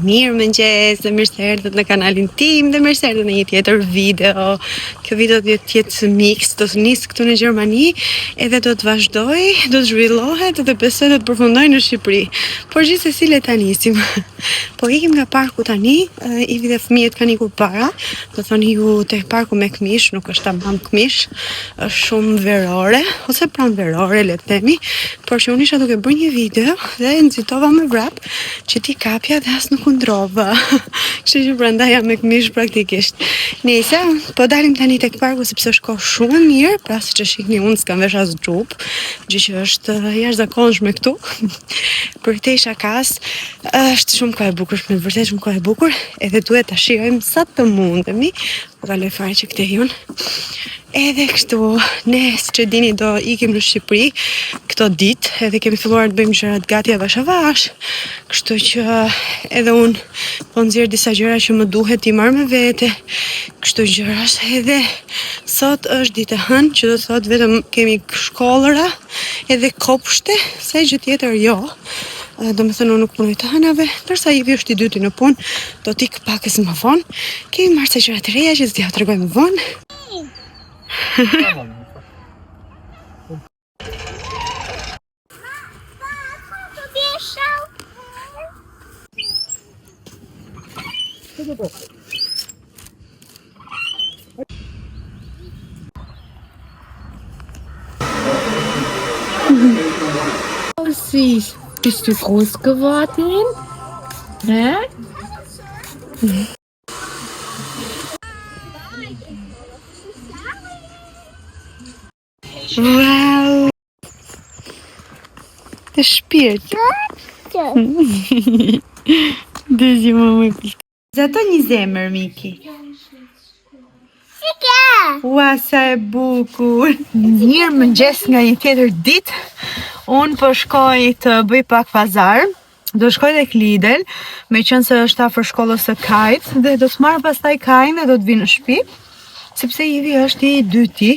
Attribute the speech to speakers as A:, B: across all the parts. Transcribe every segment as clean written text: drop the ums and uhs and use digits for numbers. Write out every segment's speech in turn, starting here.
A: Mirë mëngjes dhe mirë se erdhët në kanalin tim dhe mirë se erdhët në një tjetër video. Kjo video do të jetë mix, do të nis këtu në Gjermani edhe do të vazhdoj, do të zhvillohet dhe besoj do të përfundoj në Shqipëri. Por gjithsesi le ta nisim. Po ikim nga parku tani, Ivi dhe fëmijët kanë ikur para. Do thoni ju tek parku me këmish, nuk është tamam këmish, është shumë verore ose pranverore le të themi, por që unë isha duke bërë një video dhe nxitova me vrap që ti kapja dhe as nuk ndrova. Kështu që prandaj jam me këmish praktikisht. Nëse po dalim tani tek parku sepse është kohë shumë e mirë, pra siç e shihni unë s'kam vesh as xhup, gjë që është jashtëzakonshme këtu. Për këtë shakas, është shumë kohë e bukur, me vërtet shumë kohë e bukur, edhe duhet ta shijojmë sa të mundemi. Po kaloj fare që këtë jun. Edhe kështu, ne siç e dini do ikim në Shqipëri këto ditë, edhe kemi filluar të bëjmë gjërat gati avash avash. Kështu që edhe unë po nxjerr disa gjëra që më duhet i marr me vete. Kështu gjërash edhe sot është ditë e hënë, që do të thotë vetëm kemi shkollëra edhe kopshte, sa gjë tjetër jo. Do me thënë unë nuk punoj të hënave, ndërsa Ivi është i dyti në punë, do t'ik pakës më vonë. Kemi marrë se gjërat e reja që s'dia t'rregoj më vonë.
B: Süß. Bist du groß geworden? Hä?
A: Wow! Të shpirt. Dëzi më më pëllë. Zato një zemër, Miki. Ua, sa e bukur. Mirë mëngjes nga një tjetër ditë. Unë po shkoj të bëj pak pazar. Do shkoj tek Lidl, me qenë se është afër shkollës së Kajt, dhe do të marr pastaj Kajin dhe do të vi në shtëpi, sepse Ivi është i dyti.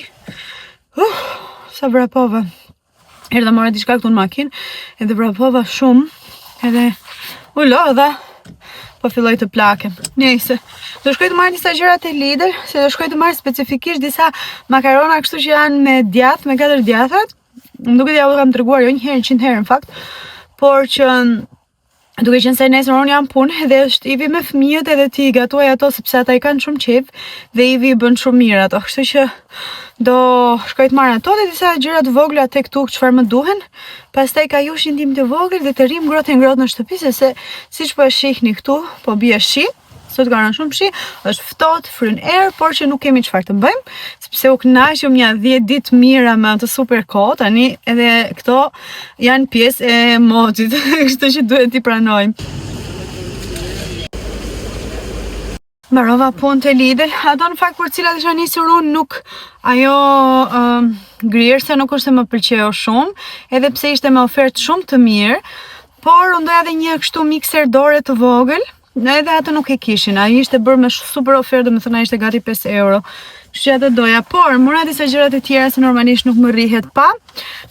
A: Sa vrapova. Erdha marrë diçka këtu në makinë, edhe vrapova shumë, edhe u lodha. Po filloj të plakem. Nëse do shkoj të marr disa gjëra te Lidl, se do shkoj të marr specifikisht disa makarona kështu që janë me djath, me 4 djathat. Më duket ja u kam treguar jo një herë, 100 herë në fakt, por që duke qenë se nesër unë jam punë dhe është Ivi me fëmijët edhe ti gatuaj ato sepse ata i kanë shumë qejf dhe Ivi i bën shumë mirë ato. Kështu që do shkoj të marr ato dhe disa gjëra të vogla tek këtu çfarë më duhen. Pastaj ka jushin tim të vogël dhe të rrim ngrohtë në shtëpi se siç po e shihni këtu, po bie shi. Sot ka rënë shumë shi, është ftohtë, fryn erë, por që nuk kemi çfarë të bëjmë, sepse u kënaqëm një 10 ditë mira me atë super kohë, tani edhe këto janë pjesë e motit, kështu që duhet t'i pranojmë. Mbarova punë te Lidl, ato në fakt për cilat isha nisur unë nuk ajo grirse nuk është se më pëlqeu shumë, edhe pse ishte me ofertë shumë të mirë, por unë doja edhe një kështu mikser dore të vogël. Edhe atë nuk e kishin, a ishte bërë me super ofertë, do të thënë ishte gati 5 euro. Kështu që atë doja, por mora disa gjërat e tjera se normalisht nuk më rrihet pa.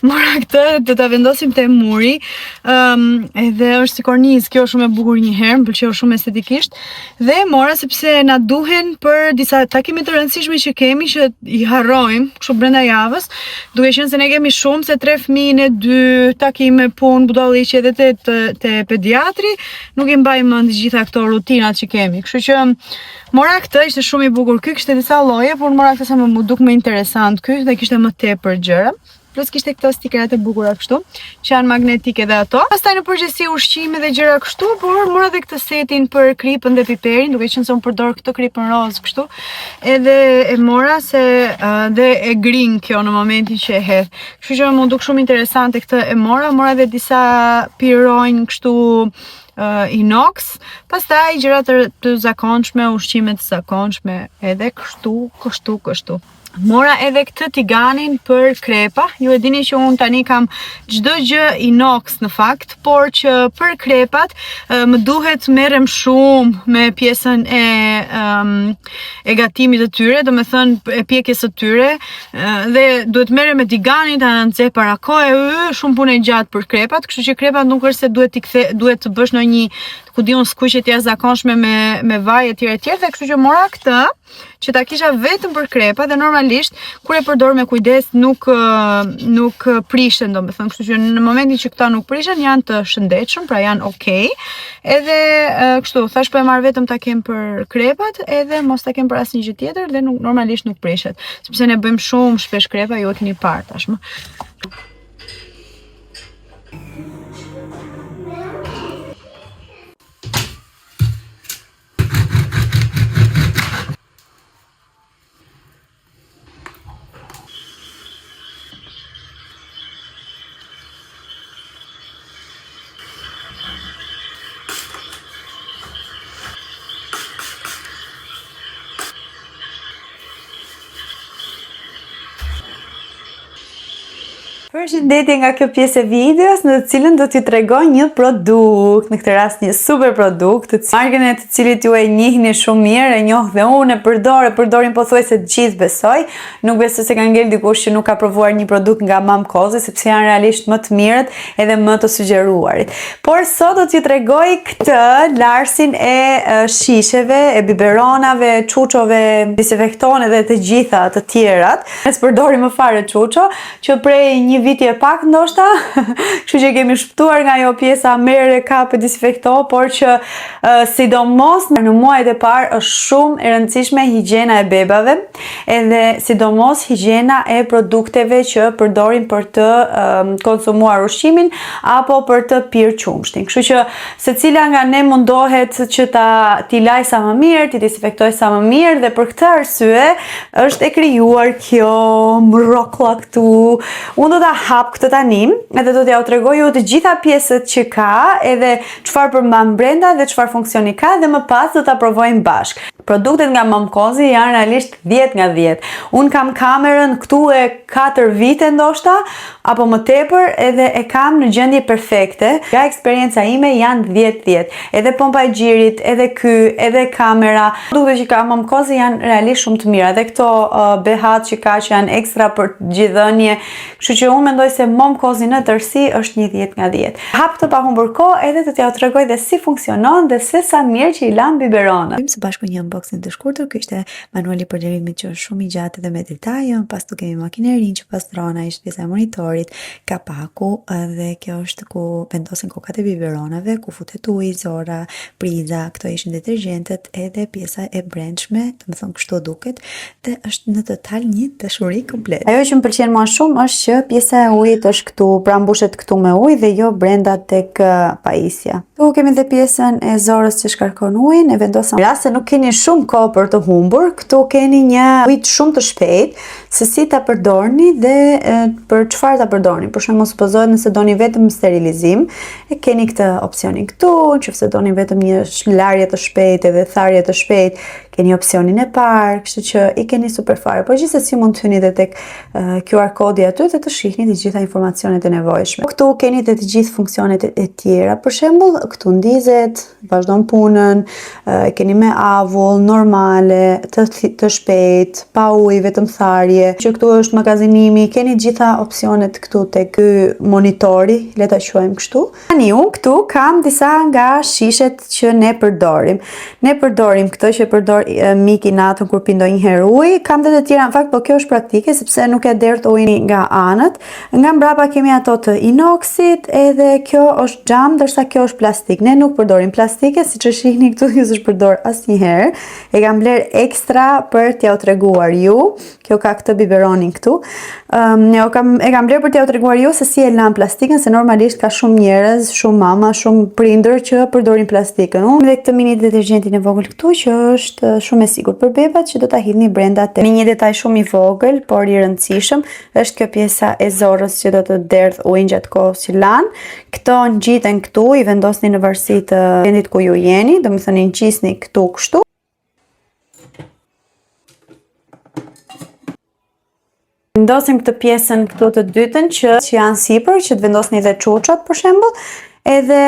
A: Mora këtë, do ta vendosim te muri. Edhe është si kornizë, kjo është shumë e bukur një herë, më pëlqeu shumë estetikisht. Dhe mora sepse na duhen për disa takime të rëndësishme që kemi që i harrojmë kështu brenda javës. Duke qenë se ne kemi shumë se 3 fëmijë në 2 takime punë, budalliqe edhe te pediatri, nuk i mbaj mend gjitha këto rutinat që kemi. Kështu që mora këtë, ishte shumë i bukur. Ky kishte disa lloje, por mora këtë se më duk më interesant ky dhe kishte më tepër gjëra. Plus kishte këto stikerat e bukura kështu, që janë magnetike dhe ato. Pastaj në përgjithësi ushqime dhe gjëra kështu, por mora edhe këtë setin për kripën dhe piperin, duke qenë se unë përdor këtë kripën roz kështu. Edhe e mora se dhe e grin kjo në momentin që e hedh. Kështu që më duk shumë interesante këtë e mora edhe disa pironj kështu inox, pastaj gjëra të zakonshme, ushqime të zakonshme, edhe kështu. Mora edhe këtë tiganin për krepa. Ju e dini që unë tani kam çdo gjë inox në fakt, por që për krepat më duhet merrem shumë me pjesën e gatimit të tyre, do me thënë e pjekjes së tyre, dhe duhet merrem me tiganin, ta nxeh para kohë, shumë punë gjatë për krepat, kështu që krepat nuk është se duhet të bësh në një ku diun skuqje të jashtëzakonshme me vaj etj dhe kështu që mora këtë që ta kisha vetëm për krepa dhe normalisht kur e përdor me kujdes nuk prishen, domethënë, kështu që në momentin që këta nuk prishen janë të shëndetshëm, pra janë okay. Edhe kështu, thash po e marr vetëm ta kem për krepat edhe mos ta kem për asnjë gjë tjetër dhe normalisht nuk prishet, sepse ne bëjmë shumë shpesh krepa, ju e keni parë tashmë.
C: Përshëndetje nga kjo pjesë e videos në të cilën do t'ju tregoj një produkt, në këtë rast një super produkt, markën e të cilit ju e njihni shumë mirë, e njoh dhe unë, e përdorin pothuajse të gjithë besoj. Nuk besoj se ka ngel dikush që nuk ka provuar një produkt nga Mom Cozy, sepse janë realisht më të mirët edhe më të sugjeruarit. Por sot do t'ju tregoj këtë larsin e shisheve, e biberonave, çuçove, disinfektone dhe të gjitha të tjerat. Ne s'përdorim më fare çuço, që prej një viti e pak ndoshta, kështu që kemi shpëtuar nga ajo pjesa merre kapë disinfekto, por që sidomos në muajt e parë është shumë e rëndësishme higjiena e bebave, edhe sidomos higjiena e produkteve që përdorin për të konsumuar ushqimin apo për të pirë qumshtin. Kështu që secila nga ne mundohet që t'i laj sa më mirë, t'i disinfektoj sa më mirë, dhe për këtë arsye është e krijuar kjo mrokulla këtu. Unë do ta hap këtë tani edhe do t'ja u tregoj ju të gjitha pjesët që ka, edhe çfarë përmban brenda dhe çfarë funksioni ka, dhe më pas do ta provojmë bashkë. Produktet nga Mom Cozy janë realisht 10 nga 10. Unë kam kamerën këtu e 4 vite ndoshta, apo më tepër, edhe e kam në gjendje perfekte. Nga eksperienca ime janë 10-10. Edhe pompa e gjirit, edhe ky, edhe kamera. Produktet që ka Mom Cozy janë realisht shumë të mira. Edhe këto BH që ka që janë ekstra për gjithënie. Kështu që unë mendoj se Mom Cozy në tërësi është një 10 nga 10. Hap të pa humbur kohë, edhe do t'ja u tregoj dhe si funksionon dhe se sa mirë që i lan biberonët. Së bashku një unboxing të shkurtër. Ky ishte manuali për përdorimit që është shumë i gjatë dhe me detaje. Pas tu kemi makinerin që pastrona, ishte pjesa e monitorit, kapaku, dhe kjo është ku vendosen kokat e biberonave, ku futet uji, zora, priza, këto ishin detergjentet, edhe pjesa e brendshme, domethënë kështu duket, dhe është në total një dashuri komplet. Ajo që më pëlqen më shumë është që pjesa e ujit është këtu, pra mbushet këtu me ujë dhe jo brenda tek pajisja. Tu kemi dhe pjesën e zorës që shkarkon ujin, e vendosëm. Në rast se nuk keni shumë kohë për të humbur, këtu keni një ujit shumë të shpejt, se si ta përdorni dhe për çfarë ta përdorni. Për shembull, supozohet nëse doni vetëm sterilizim, e keni këtë opsionin këtu, nëse doni vetëm një larje të shpejtë dhe tharje të shpejtë, keni opsionin e parë, kështu që i keni super fare. Po gjithsesi mund të hyni edhe tek QR kodi aty dhe të shihni të gjitha informacionet e nevojshme. Këtu keni të gjithë funksionet e tjera. Për shembull, këtu ndizet, vazhdon punën, keni me avull normale, të shpejt, pa ujë, vetëm tharje. Që këtu është magazinimi, keni gjitha opsionet këtu tek ky monitori, le ta quajmë kështu. Tani unë këtu kam disa nga shishet që ne përdorim. Ne përdorim këtë që përdor miki natën kur pi ndonjëherë ujë. Kam dhe të tjera në fakt, po kjo është praktike sepse nuk e derdh ujin nga anët. Nga mbrapa kemi ato të inoksit, edhe kjo është xham, ndërsa kjo është plastik. Ne nuk përdorim plastike, siç e shihni këtu, kjo s'është përdor asnjëherë. E kam bler ekstra për t'ja u treguar ju. Kjo ka këtë biberonin këtu. E kam bler për t'ja u treguar ju se si e lan plastikën, se normalisht ka shumë njerëz, shumë mama, shumë prindër që përdorin plastikën. Unë dhe këtë mini detergjentin e vogël këtu që është shumë e sigurt për bebat, që do ta hidhni brenda te. Një detaj shumë i vogël, por i rëndësishëm, është kjo pjesa e zorrës që do të derdh ujin gjatë kohës që lan. Këto ngjiten këtu, i vendosni në varësi të vendit ku ju jeni, domethënë i ngjisni këtu kështu. Vendosim këtë pjesën këtu të dytën që janë sipër, që të vendosni dhe çuçat për shembull. Edhe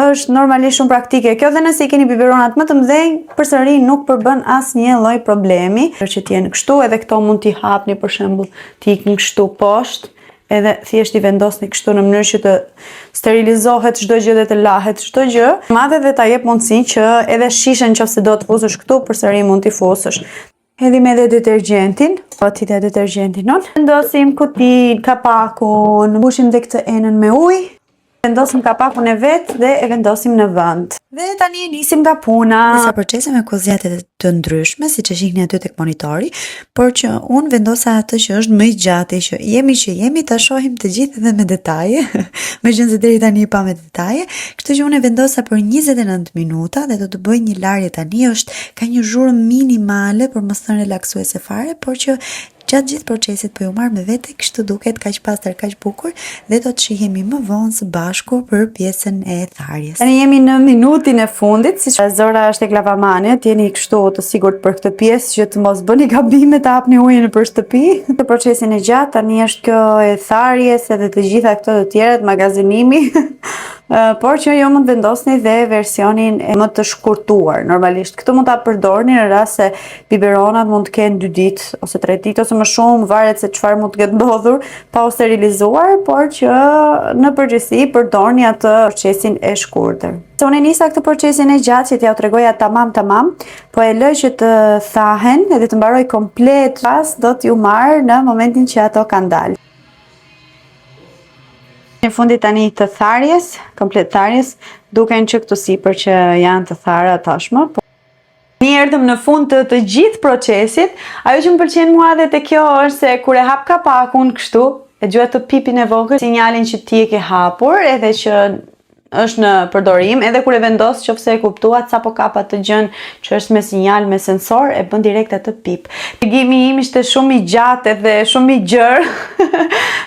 C: është normalisht shumë praktike. Kjo dhe nëse i keni biberonat më të mëdhenj, përsëri nuk përbën asnjë lloj problemi. Që t'jenë kështu, edhe këto mund t'i hapni për shembull, t'i ikni kështu poshtë, edhe thjesht i vendosni kështu në mënyrë që të sterilizohet çdo gjë dhe të lahet çdo gjë. Madje dhe ta jep mundësinë që edhe shishën nëse do të fusësh këtu, përsëri mund t'i fusësh. Hedhim edhe detergjentin, ti detergjentin non. Vendosim kutin, kapakun, mbushim dhe këtë enën me ujë. Vendosim kapakun e vet dhe e vendosim në vend. Dhe tani nisim nga puna.
D: Disa procese me kozjete të ndryshme, siç e shihni aty tek monitori, por që unë vendosa atë që është më i gjati, që jemi ta shohim të gjithë edhe me detaje. Meqense deri tani pa me detaje, kështu që unë e vendosa për 29 minuta dhe do të bëj një larje tani, ka një zhurmë minimale për mos thënë relaksuese fare, por që gjatë gjithë procesit po ju marr me vete, kështu duket kaq pastër, kaq bukur dhe do të shihemi më vonë së bashku për pjesën e tharjes.
C: Tani jemi në minutin e fundit, siç Zora është tek lavamanit, jeni kështu të sigurt për këtë pjesë që të mos bëni gabime të hapni ujin nëpër shtëpi. Këtë procesin e gjatë tani është kjo e tharjes edhe të gjitha këto të tjerat, magazinimi. Por që jo mund vendosni dhe versionin e më të shkurtuar. Normalisht këtë mund ta përdorni në rast se biberonat mund të kenë 2 ditë ose 3 ditë ose më shumë, varet se çfarë mund të ketë ndodhur pa u sterilizuar, por që në përgjithësi përdorni atë procesin e shkurtër. Se unë nisa këtë procesin e gjatë që t'ja u tregoja tamam, po e lë që të thahen edhe të mbaroj komplet, pas do t'ju marr në momentin që ato kanë dalë. Në fundit tani të tharjes, komplet tharjes, duken që këtu sipër që janë të thara tashmë. Mi erdhëm në fund të gjithë procesit. Ajo që më pëlqen mua edhe te kjo është se kur e hap kapakun kështu, e gjuhet të pipin e vogël, sinjalin që ti e ke hapur edhe që është në përdorim, edhe kur e vendos qofse e kuptuat sapo kap atë gjën që është me sinjal, me sensor, e bën direkt atë pip. Tregimi im ishte shumë i gjatë dhe shumë i gjerë,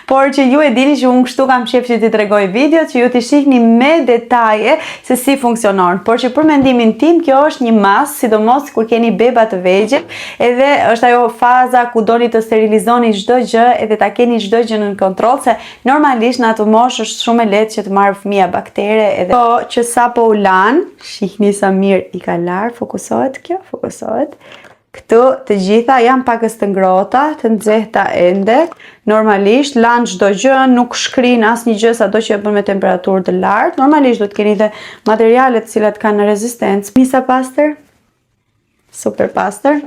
C: por që ju e dini që unë kështu kam qef që t'i tregoj video, që ju t'i shihni me detaje se si funksionon. Por që për mendimin tim, kjo është një mas, sidomos kur keni beba të vegjël, edhe është ajo faza ku doni të sterilizoni çdo gjë edhe ta keni çdo gjë në kontroll, se normalisht në atë moshë është shumë e lehtë që të marrë fëmia baktere. Edhe po që sa po u lan, shihni sa mirë i ka lar, fokusohet kjo, fokusohet. Këtu të gjitha janë pakës të ngrohta, të nxehta ende. Normalisht lan çdo gjë, nuk shkrin asnjë gjë sado që e bën me temperaturë të lartë. Normalisht do të keni dhe materiale të cilat kanë rezistencë. Misa pastër, super pastër.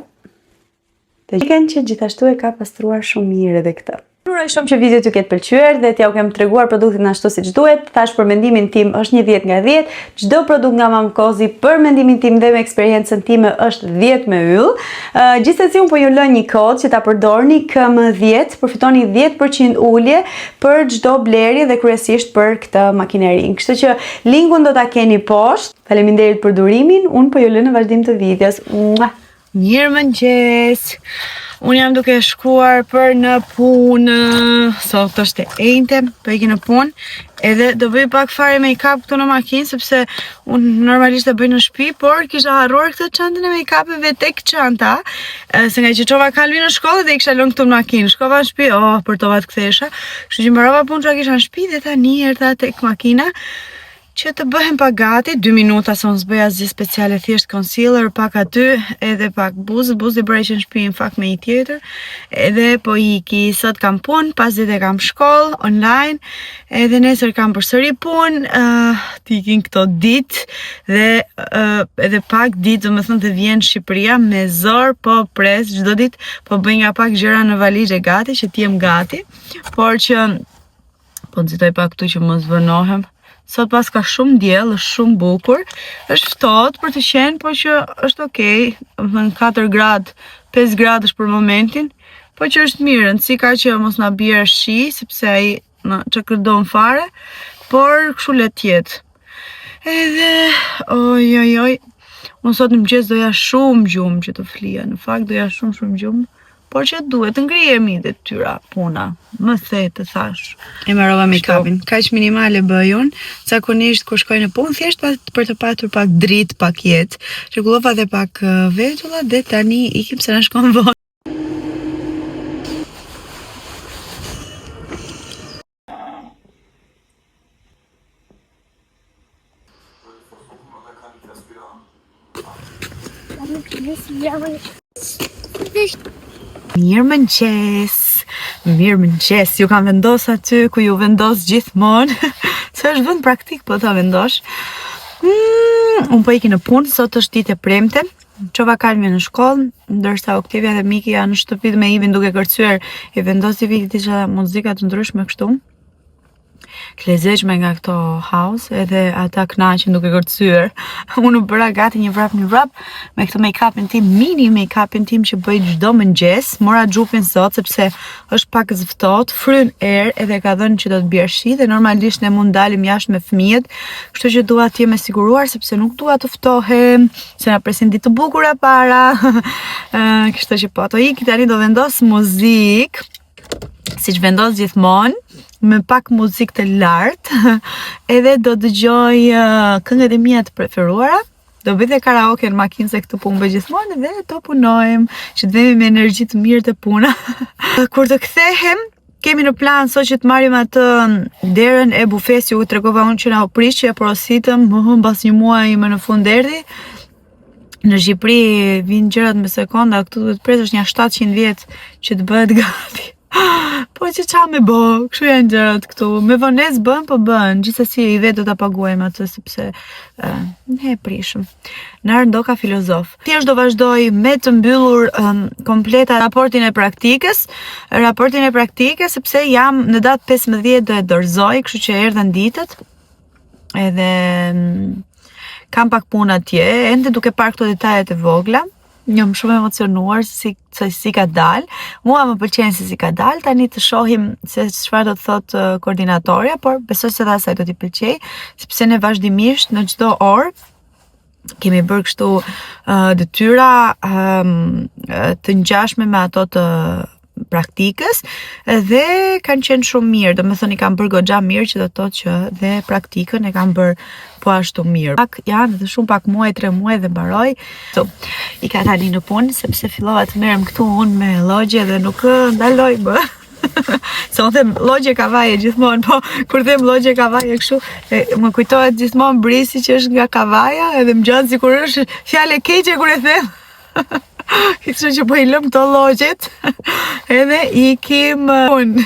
C: Të gjithë që gjithashtu e ka pastruar shumë mirë edhe këtë. Uroj shumë që video t'ju ketë pëlqyer dhe t'ja u kem treguar produktin ashtu siç duhet. Thash për mendimin tim është një 10 nga 10. Çdo produkt nga Mamkozi për mendimin tim dhe me eksperiencën time është 10 me yll. Gjithsesi unë po ju lë një kod që ta përdorni KM10, përfitoni 10% ulje për çdo blerje dhe kryesisht për këtë makineri. Kështu që linkun do ta keni poshtë. Faleminderit për durimin. Unë po ju lë në vazhdim të videos.
A: Mirëmëngjes. Unë jam duke shkuar për në punë, sot është e ejnëte, për iki në punë, edhe do bëj pak fare make-up këtu në makinë, sepse unë normalisht e bëj në shtëpi, por kisha harruar këtë çantën e make-upeve tek çanta, se nga që çova Kalvin në shkollë dhe i kisha lënë këtu në makinë, shkova në shtëpi, për të të kthesha, kështu që mbarova punën që kisha në shtëpi dhe tani erdha tek makina, që të bëhem pak gati, 2 minuta se unë s'bëj asgjë speciale, thjesht concealer, pak aty, edhe pak buzë i bërej që në shtëpi në fakt me një tjetër, edhe po iki, sot kam punë, pas dite kam shkollë, online, edhe nesër kam përsëri punë, t'ikin këto ditë, dhe edhe pak ditë, do me thënë të vjen Shqipëria, me zor, po pres, çdo ditë, po bëj nga pak gjëra në valizhe gati, që t'jem gati, por që, po nxitoj pak këtu që mos vënohem. Sot pas ka shumë diell, është shumë bukur, është ftohtë për të qenë, po që është okej, 4 gradë, 5 gradë është për momentin, po që është mirë, rëndësi ka që mos na bjerë shi, sepse ai na çakërdon fare, por kështu le të jetë. Edhe, unë sot në mëngjes doja shumë gjumë që të flija, në fakt doja shumë gjumë, por që duhet ngrihemi dhe tyra puna, më the të thash. E marrova make-upin, kaq minimale bëj unë, zakonisht kur shkoj në punë, thjesht për të patur pak dritë, pak jetë. Rregullova dhe pak vetulla dhe tani ikim se na shkon vonë. Mirëmëngjes, ju kam vendos aty ku ju vendos gjithmonë, Se është vend praktik, po ta vendosh. Unë po iki në punë, sot është ditë e premte. Çova Kalmin në shkollë, ndërsa Oktavia dhe Miki janë në shtëpi me Ivin duke kërcyer. I vendosi Viki diçka muzika të ndryshme kështu. Klezeshme nga këto house, edhe ata kënaqen duke kërcyer. Unë bëra gati një vrap me këtë make-upin tim, mini make-upin tim që bëj çdo mëngjes. Mora xhupin sot sepse është pak zftohet, fryn erë edhe ka dhënë që do të bjerë shi dhe normalisht ne mund dalim jashtë me fëmijët, kështu që dua të jem e siguruar sepse nuk dua të ftohem, se na presin ditë të bukura para. Kështu që po, ato iki tani do vendos muzikë, siç vendos gjithmonë, me pak muzikë të lartë, edhe do dëgjoj këngët e mia të preferuara. Do bëj dhe karaoke në makinë se këtu po unë bëj gjithmonë dhe do punojmë, që të vemi me energji të mirë të puna. Kur të kthehem, kemi në plan sot që të marrim atë derën e bufesit, ju tregova unë që na u prish që e porositëm, mbas një muaji më në fund erdhi. Në Shqipëri vinë gjërat me sekonda, këtu duhet presësh një 700 vjet që të bëhet gati. Po që qa me bë, kështu janë gjërat këtu. Me vones bën, po bën. Gjithsesi i vetë do ta paguajmë atë sepse ne e prishëm. Na ndoka filozof. Thjesht do vazhdoj me të mbyllur kompleta raportin e praktikës. Raportin e praktikës sepse jam në datë 15 do e dorëzoj, kështu që erdhën ditët. Edhe kam pak punë atje, ende duke parë këto detajet e vogla. Jam shumë emocionuar si ka dal. Mua më pëlqen si ka dal. Tani të shohim se çfarë do të thotë koordinatorja, por besoj se asaj do t'i pëlqej, sepse ne vazhdimisht në çdo orë kemi bërë kështu detyra të ngjashme me ato të praktikës dhe kanë qenë shumë mirë. Domethënë i kam bërë goxha mirë, që do të thotë që dhe praktikën e kam bërë po ashtu mirë. Pak janë edhe shumë pak muaj, 3 muaj dhe mbaroj. I ka tani në punë sepse fillova të merrem këtu unë me llogje dhe nuk ndaloj më. Se unë them llogje kavaje gjithmonë, po kur them llogje kavaje kështu, më kujtohet gjithmonë brisi që është nga kavaja, edhe më gjatë sikur është fjalë e keqe kur e them. Kështu që po i lëm këto llogjet, edhe ikim unë.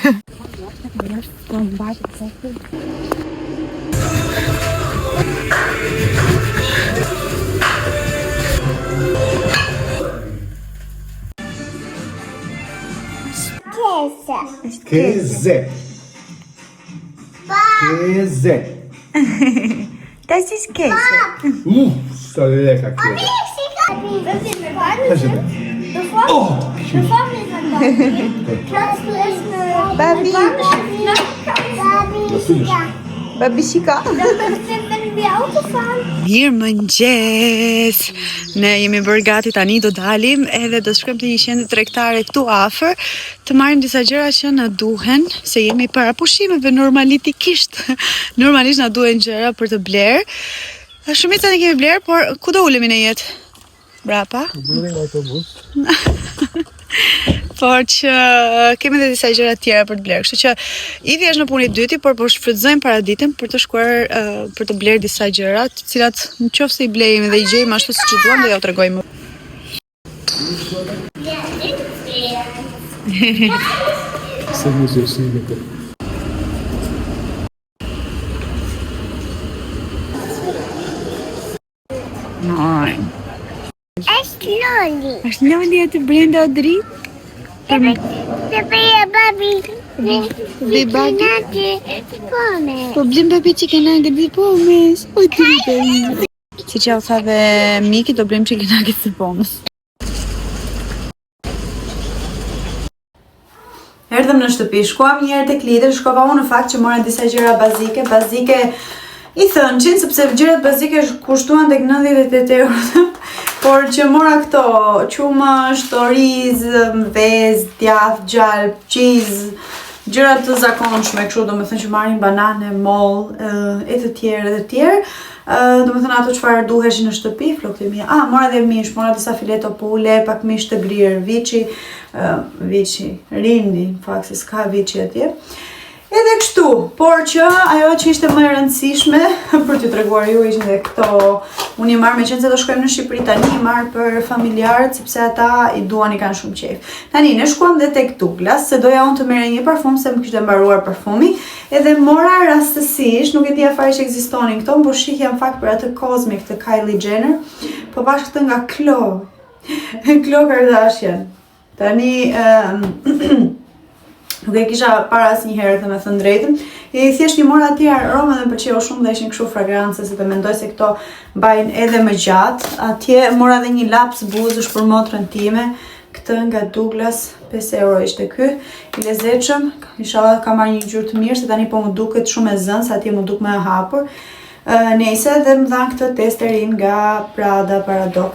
E: Keze. Keze.
C: Das ist Käse.
E: Sa lecker Käse.
F: Bevor wir dann kannst du essen.
C: Babishika.
F: Wenn wir Auto fahren.
A: Mirë mëngjes. Ne jemi bërë gati tani, do dalim edhe do shkojmë te një qendër tregtare këtu afër, të marrim disa gjëra që na duhen, se jemi para pushimeve normalisht. Normalisht na duhen gjëra për të bler. Shumica ne kemi bler, por ku do ulemi në jetë? Brapa? Por që kemi dhe disa gjëra tjera për të bler. Kështu që Ivi është në punë dyti, por po shfrytëzojmë paraditën për të shkuar për të bler disa gjëra, të cilat nëse i blejmë dhe i gjejmë ashtu siç duam, do ja u tregojmë. Është loli atë brenda o dritë? Po blim babi chicken di pommes. O dritë. Si që u tha dhe Miki, do blim chicken nuggets di pommes. Erdhëm në shtëpi, shkuam një herë tek Lidl, shkova unë në fakt që mora disa gjëra bazike i thënqin, sepse gjërat bazike kushtuan tek 98 euro. Por që mora këto, qumësht, oriz, vezë, djath, gjalp, qiz, gjërat të zakonshme, kështu do me thënë që marrin banane, moll, e të tjerë. Do me thënë ato çfarë duheshin në shtëpi, flokët e mia. Mora dhe mish, mora disa fileto pule, pak mish të grirë, viçi, rindi, në fakt se s'ka viçi atje.
C: Edhe kështu, por që ajo që ishte më e rëndësishme për t'ju treguar ju ishin dhe këto. Unë i marr me qenë se do shkojmë në Shqipëri tani, i marr për familjarët sepse ata i duan, i kanë shumë qejf. Tani ne shkuam dhe tek Douglas se doja unë të merrej një parfum se më kishte mbaruar parfumi, edhe mora rastësisht, nuk e dija fare që ekzistonin këto, por shihja në fakt për atë Cosmic të Kylie Jenner, po bashkë këtë nga Khloe Kardashian. Tani nuk e kisha para asnjëherë, të me thënë drejtën. E thjesht i mora atje aroma dhe më pëlqeu shumë dhe ishin kështu fragrancë se të mendoj se këto mbajnë edhe më gjatë. Atje mora edhe një laps buzësh për motrën time. Këtë nga Douglas, 5 euro ishte ky. I lezetshëm. Inshallah ka marrë një ngjyrë të mirë se tani po më duket shumë e zënë, sa atje më duk më e hapur. Nëse dhe më dhan këtë testerin nga Prada Paradox.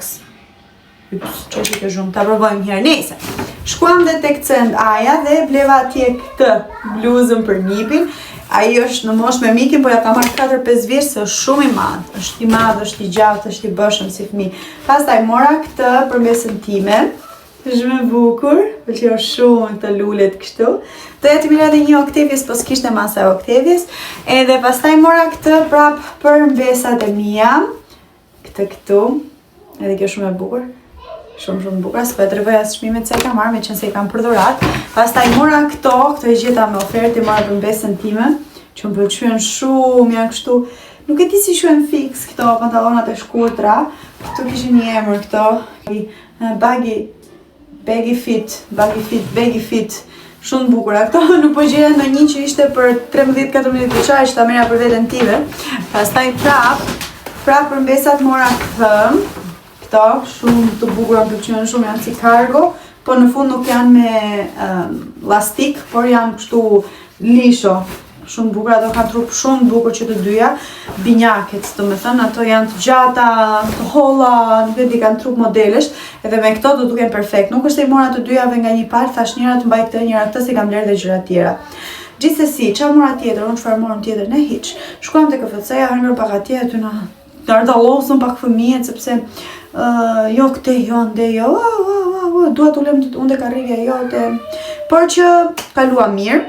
C: Që që të zhumë, ta provojmë herë. Nese, shkuam dhe tek Cend Aja dhe bleva atje këtë bluzën për nipin. Ai është në moshë me mikin, po ja ka marrë 4-5 vjeç se është shumë i madh. Është i madh, është i gjatë, është i bëshëm si fëmijë. Pastaj mora këtë për mesën time. Është shumë e bukur, pëlqeu shumë këtë lulet kështu. Doja t'i merr edhe një Octavius, po s'kishte masa Octavius. Edhe pastaj mora këtë prap për mbesat e mia. Këtë këtu. Edhe kjo shumë e bukur. Shumë bukur, s'po e tregoj as çmimet se e kam marrë, meqense i kam për dhuratë. Pastaj mora këto e gjeta me ofertë, mora për mbesën time, që më pëlqyen shumë, janë kështu, nuk e di si quhen fix këto pantallonat e shkurtra. Këtu kishin një emër këto, baggy fit. Shumë bukura këto, nuk po gjeja ndonjë që ishte për 13-14 vjeçar që ta merra për veten time. Pastaj prap për mbesat mora këto, shumë të bukura, më pëlqejnë shumë, janë si cargo, po në fund nuk janë me lastik, por janë kështu lisho. Shumë bukura, ato kanë trup shumë bukur që të dyja, binjaket, do me thënë, ato janë të gjata, të holla, nuk e di, kanë trup modelesh, edhe me këto do duken perfekt. Nuk është e mora të dyjave nga një palë, thash njëra të mbaj këtë, njëra këtë, se kam lërë dhe gjëra tjera. Gjithsesi, qa mora tjetër, unë çfarë morëm tjetër, ne hiç. Shkuam te KFC-ja, hëngër pak atje, aty na ardallosën pak fëmijët, sepse jo këte, jo ande, jo, dua t'ulem unë dhe karrierja jote, por që kalua mirë.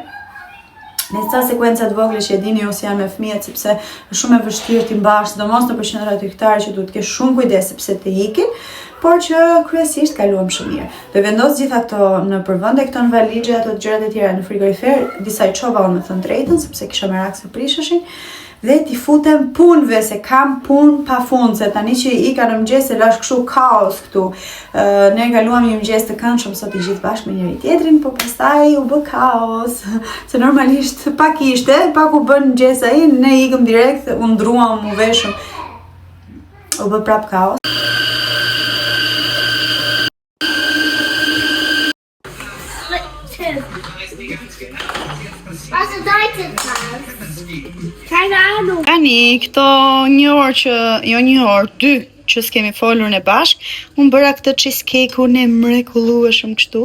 C: Në ca sekuencat vogla që e dini ju si janë me fëmijët, sepse është shumë e vështirë t'i mbash, sidomos në qendra tregtare që duhet të kesh shumë kujdes sepse të ikin, por që kryesisht kaluam shumë mirë. Do vendos gjitha këto në përvende, këto në valixhe, ato të gjërat e tjera në frigorifer, disa i çova unë me thënë drejtën, sepse kisha merak se prisheshin. Dhe t'i futem punëve, se kam punë pa fund, se tani që i ka në mëngjes e lash kështu kaos këtu. Ne kaluam një mëngjes të këndshëm sot i gjithë bashkë me njëri tjetrin, po pastaj u bë kaos. Se normalisht pak ishte, pak u bën mëngjes ai, ne ikëm direkt, u ndruam, u veshëm. U bë prap kaos.
A: Tani, këto një orë që, jo një orë, 2 që s'kemi folur në bashk, unë bëra këtë cheesecake-un e mrekullueshëm kështu,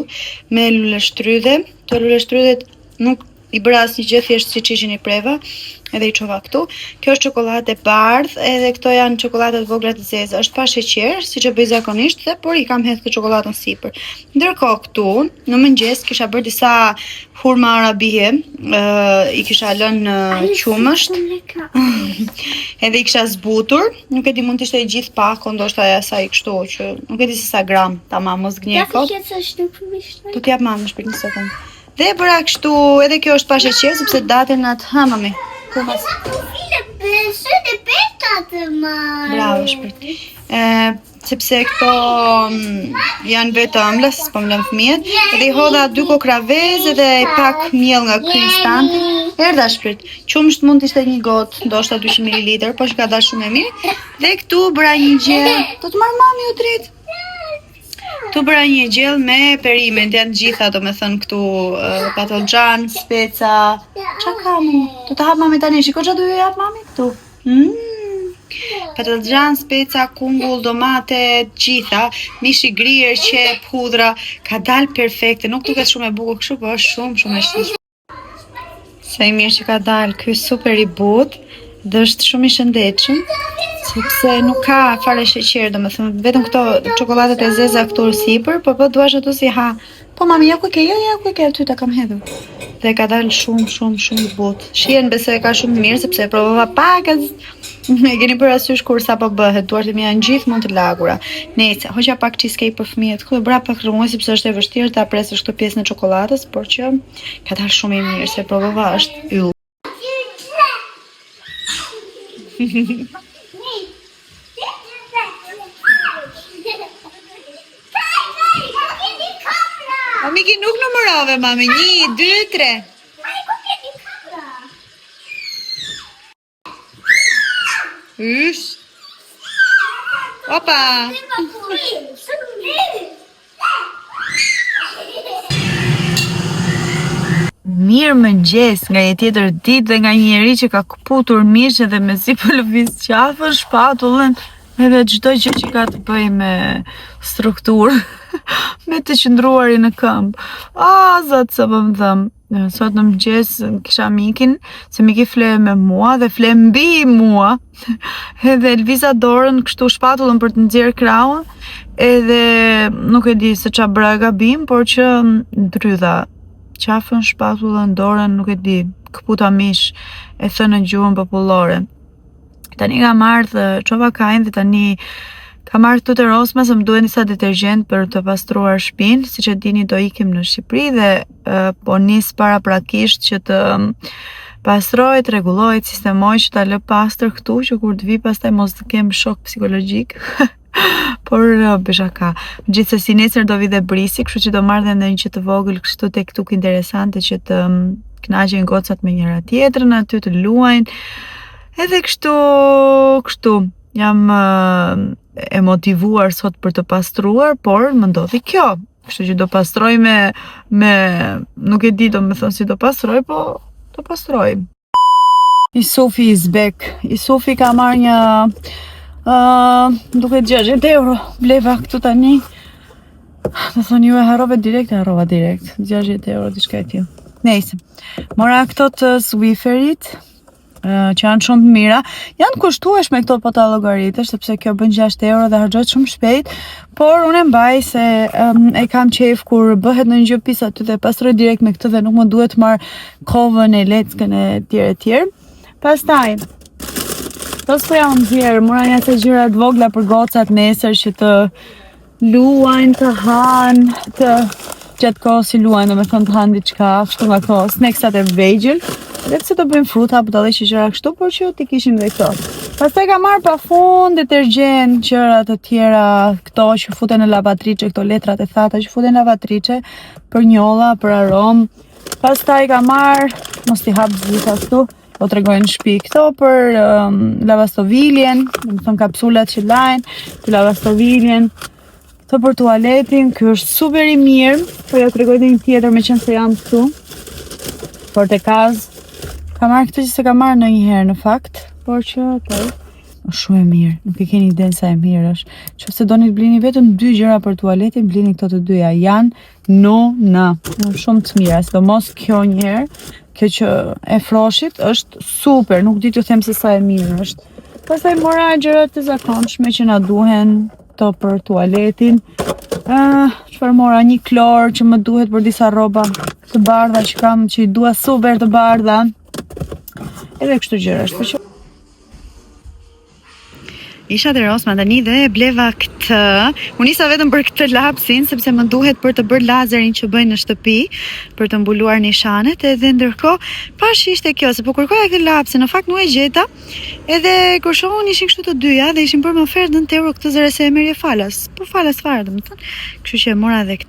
A: me lule shtrydhe. Të lule shtrydhet nuk i bëra asnjë gjë, thjesht siç ishin i preva, edhe i çova këtu. Kjo është çokoladë e bardhë, edhe këto janë çokoladat vogla të zeza. Është pa sheqer, siç e bëj zakonisht, por i kam hedhur këtë çokoladën sipër. Ndërkohë këtu, në mëngjes kisha bërë disa hurma arabie, i kisha lënë qumësht. Edhe i kisha zbutur, nuk e di mund të ishte i gjithë pak, ndoshta asaj kështu që nuk e di se sa gram, tamam mos gënjej kot. Do t'jap mamës për një sekond. Dhe bëra kështu, edhe kjo është pa sheqer sepse daten atë mami. Bravo, shpërt. Sepse këto janë vetë ëmbla, s'po më lëm fëmijët, edhe i hodha 2 kokra vezë edhe pak miell nga ky instant. Erdha shpirt. Qumësht mund të ishte një gotë, ndoshta 200 ml, po që ka dalë shumë e mirë. Dhe këtu bëra një gjell. Do të marr mami u drejt. Tu bëra një gjell me perimet, janë gjitha, do me thënë këtu patlıcan, speca. Qa ka mu? Do të hap mami tani, shiko qa du ju hap mami këtu? Patlıcan, speca, kungull, domate, gjitha, mish i grier, qep, hudra, ka dalë perfekte, nuk duket shumë e bukur kështu, po është shumë e shishme. Sa i mirë që ka dalë, ky super i butë, dhe është shumë i shëndetshëm, sepse nuk ka fare sheqer, domethënë vetëm këto çokoladat e zeza këtu sipër, po duash ato si ha. Po Po mami, ja ku ke aty ta kam hedhur. Dhe ka dalë shumë i butë. Shihen besoj ka shumë mirë sepse e provova pak e keni parasysh kur sa po bëhet, duart e mia janë gjithë mund të lagura. Nëse hoqja pak cheesecake për fëmijët, këtu e bra pak rrëmuj sepse është e vështirë ta presësh këtë pjesën e çokoladës, por që ka dalë shumë i mirë, se e provova është yll. Miki nuk numërove, mami. 1, 2, 3. Ysh. Opa. Mirë mëngjes nga një tjetër ditë dhe nga një njeri që ka këputur mishë dhe me si për lëviz qafën, shpatullën, edhe çdo gjë që ka të bëj me strukturë, me të qëndruarin në këmbë. Zot sa më thëm. Sot në mëngjes kisha mikin, se miki fle me mua dhe fle mbi mua. Edhe lviza dorën kështu shpatullën për të nxjerrë krahun, edhe nuk e di se ç'a bëra gabim, por që ndrydha qafën, shpatullën, dorën, nuk e di, këputa mish, e thënë në gjuhën popullore. Tani ka marrë çova kajnë dhe tani ka marrë këtu te Rosma se më duhen disa detergjent për të pastruar shtëpinë, siç e dini do ikim në Shqipëri dhe po nis paraprakisht që të pastrohet, rregullohet, sistemohet që ta lë pastër këtu që kur të vi pastaj mos të kem shok psikologjik. Por beshaka. Gjithsesi nesër do vi dhe brisi, kështu që do marrë dhe ndonjë që të vogël kështu tek tuk interesante që të kënaqen gocat me njëra tjetrën aty të luajnë. Edhe kështu jam e motivuar sot për të pastruar, por më ndodhi kjo. Kështu që do pastroj me nuk e di do me thonë si do pastroj, po do pastroj. Isufi is back. Isufi ka marrë një duke 60 euro. Bleva këtu tani. Dhe thonë ju e harrova direkt. 60 euro, diçka e tillë. Nejse. Mora këto të Swifferit, që janë shumë të mira. Janë kushtueshme këto po ta llogaritesh, sepse kjo bën 6 euro dhe harxhohet shumë shpejt, por unë e mbaj se e kam qejf kur bëhet në një gjë pis aty dhe pastroj direkt me këtë dhe nuk më duhet marr kovën e leckën e tjerë. Pastaj do s'po jam nxjerr, mora një të gjëra të vogla për gocat nesër që të luajnë, të hanë, të gjatë kohës si luajnë, domethënë të hanë diçka, kështu nga këto snacksat e vegjël. Dhe pse do bëjmë fruta apo dalë që gjëra kështu, por që ti kishim dhe këto. Pastaj ka marrë pafund, detergjent, gjëra të tjera, këto që futen në lavatriçe, këto letrat e thata që futen në lavatriçe, për njolla, për aromë. Pastaj ka marrë, mos t'i hap gjitha këtu, po tregoj në shtëpi këto për lavastoviljen, domethënë kapsulat që lajnë, për lavastoviljen, këto për tualetin, ky është super i mirë, po ja tregoj edhe një tjetër meqense jam këtu. Portekaz. Ka marrë këtë që se ka marrë ndonjëherë në fakt, por që është shumë e mirë, nuk e keni idenë sa e mirë është. Nëse doni të blini vetëm 2 gjëra për tualetin, blini këto të dyja, janë shumë të mira, sidomos kjo njëherë, kjo që e froshit është super, nuk di t'ju them se sa e mirë është. Pastaj mora gjërat të zakonshme që na duhen këto për tualetin. Çfarë mora, një klor që më duhet për disa rroba të bardha që kam, që i dua super të bardha. Edhe kështu gjëra është, por që isha te Rosma tani dhe e bleva këtë. Unë nisa vetëm për këtë lapsin, sepse më duhet për të bërë lazerin që bëjnë në shtëpi, për të mbuluar nishanet, edhe ndërkohë pash ishte kjo, se po kërkoja këtë lapsin, në fakt nuk e gjeta, edhe kur shohun ishin kështu të dyja dhe ishin bërë më ofertë 9 euro këtë zëre se e merrje falas. Po falas fare domethënë. Kështu që mora edhe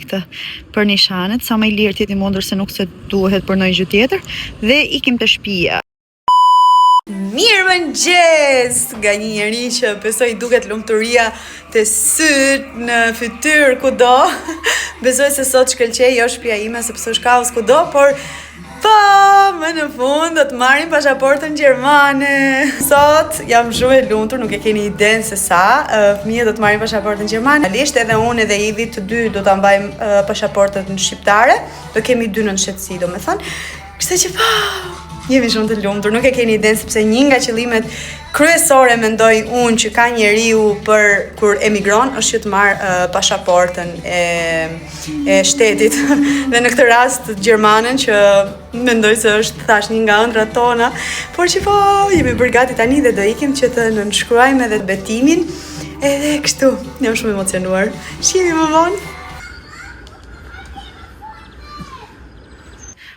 A: këtë për nishanet, sa më i lirë ti mundur se nuk se duhet për ndonjë gjë tjetër, dhe ikim te shtëpia.
C: Mirë mëngjes nga një njeri që besoj duket lumturia të syt, në fytyrë, kudo. Besoj se sot shkëlqej jo shtëpia ime sepse është kaos kudo, por më në fund do të marrim pasaportën gjermane. Sot jam shumë e lumtur, nuk e keni idenë se sa. Fëmijët do të marrin pasaportën gjermane. Realisht edhe unë edhe Ivi të dy do ta mbajmë pasaportën shqiptare. Do kemi 2 në shqetësi, domethënë. Kështu që jemi shumë të lumtur, nuk e keni idenë sepse një nga qëllimet kryesore mendoj unë që ka njeriu për kur emigron është që të marrë pasaportën e shtetit dhe në këtë rast Gjermanën që mendoj se është thash një nga ëndrat tona, por që po jemi përgati tani dhe do ikim që të nënshkruajmë edhe betimin edhe kështu, jam shumë emocionuar. Shihemi më vonë.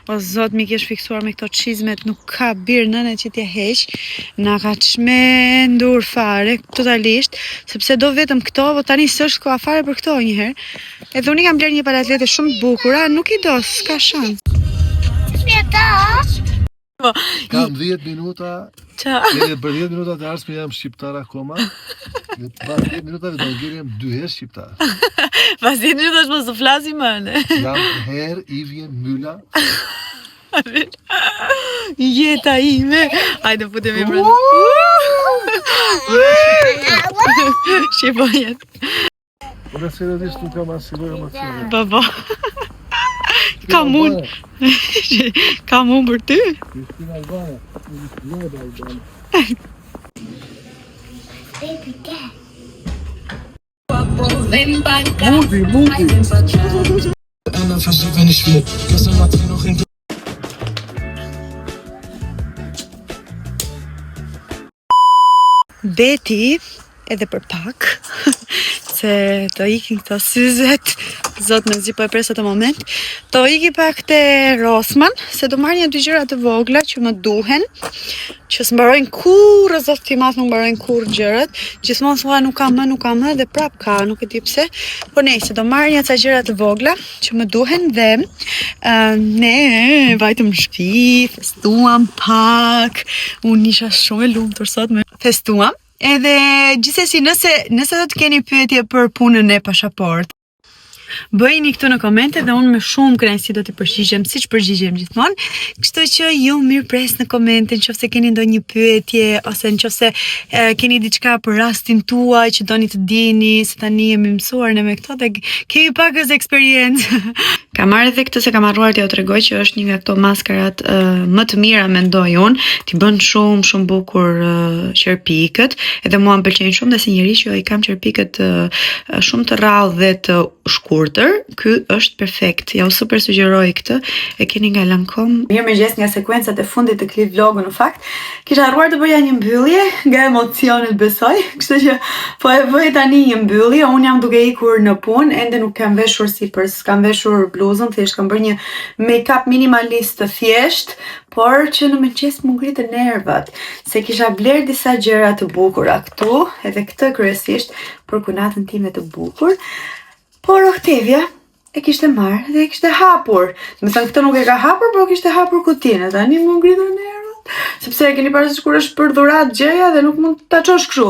C: O zot, mi kesh fiksuar me këto çizmet, nuk ka birë nëne që t'ja heq. Na ka çmendur fare, totalisht, sepse do vetëm këto, po tani s'është koha fare për këto njëherë. Edhe unë kam bler një palatlete shumë të bukura, nuk I do, s'ka shans.
G: Kam 10 minuta, edhe për 10 minuta të ardhshme jam shqiptar akoma. Dhe pas 10 minutave do gjerim 2 herë shqiptar.
A: Pas 10 minutash mos të flasim më, ne.
G: Jam her Ivje Myla.
A: Jeta ime. Hajde futemi brenda. Shqiponjet.
G: Dhe seriozisht nuk kam asnjë emocion.
A: Baba. Kam unë. Kam unë për ty.
G: Kristina Albane, Kristina Albane. Muti.
A: Beti, edhe për pak, se të ikin këto syzet, zot me zi po e presa të moment, të iki pak të Rossmann, se do marrë një 2 gjëra të vogla që më duhen, që s'mbarojnë kur, o zot t'i mas nuk mbarojnë kur gjërat, gjithmonë thua nuk kam më, dhe prap ka, nuk e di pse, po nej, se do marrë një ca gjëra të vogla që më duhen dhe ne vajtëm në shtëpi, festuam pak, unë isha shumë e lumtur sot me festuam. Edhe gjithsesi nëse do të keni pyetje për punën e pasaportë, bëjini këtu në komente dhe unë me shumë kënaqësi do t'i përgjigjem siç përgjigjem gjithmonë. Kështu që ju mirëpres në komente nëse keni ndonjë pyetje ose nëse keni diçka për rastin tuaj që doni të dini, se tani jemi mësuar ne me këto dhe kemi pakës eksperiencë. Kam marrë edhe këtë se kam harruar t'ja tregoj që është një nga këto maskarat më të mira mendoj unë, t'i bën shumë bukur qerpikët, edhe mua më pëlqejnë shumë dhe si njeri që I kam qerpikët shumë të rrallë dhe të shkurtër, ky është perfekt. Ja u super sugjeroj këtë, e keni nga Lancome. Mirëmëngjes nga sekuencat e fundit të klip vlogu në fakt. Kisha harruar të bëja një mbyllje nga emocionet besoj, kështu që po e bëj tani një mbyllje. Unë jam duke ikur në punë, ende nuk kam veshur sipër, kam veshur bluzën, thjesht kam bërë një make-up minimalist të thjesht, por që në mëngjes më ngritë nervat, se kisha bler disa gjëra të bukura këtu, edhe këtë kryesisht për kunatën time të bukur. Por Octavia e kishte marrë dhe e kishte hapur. Me thënë këtë nuk e ka hapur, por kishte hapur kutinë. Tani më ngritën nervat, sepse e keni parasysh kur është për dhuratë gjëja dhe nuk mund ta çosh kështu.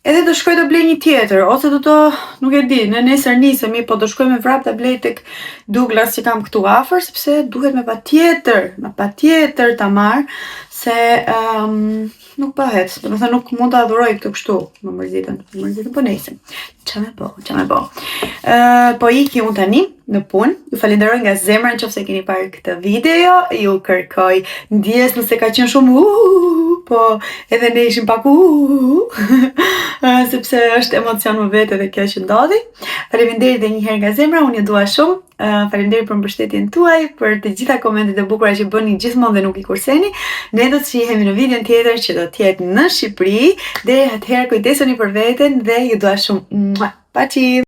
A: Edhe do shkoj të blej një tjetër, ose do të, nuk e di, në nesër nisemi, po do shkoj me vrap të blej tek Douglas që kam këtu afër, sepse duhet me patjetër ta marr, se nuk bëhet, do të thënë nuk mund ta adhuroj këtë kështu, më mërzitën, po nejse. Qa me bo. Po iki unë tani në punë, ju falenderoj nga zemra nëse keni parë këtë video, ju kërkoj ndjes nëse ka qenë shumë po edhe ne ishim pak sepse është emocion më vetë dhe kjo që ndodhi. Faleminderit edhe një herë nga zemra, unë ju dua shumë. Faleminderit për mbështetjen tuaj, për të gjitha komentet e bukura që bëni gjithmonë dhe nuk I kurseni. Ne do të shihemi në videon tjetër që do të jetë në Shqipëri. Deri atëherë kujdesuni për veten dhe ju dua shumë. Paçi.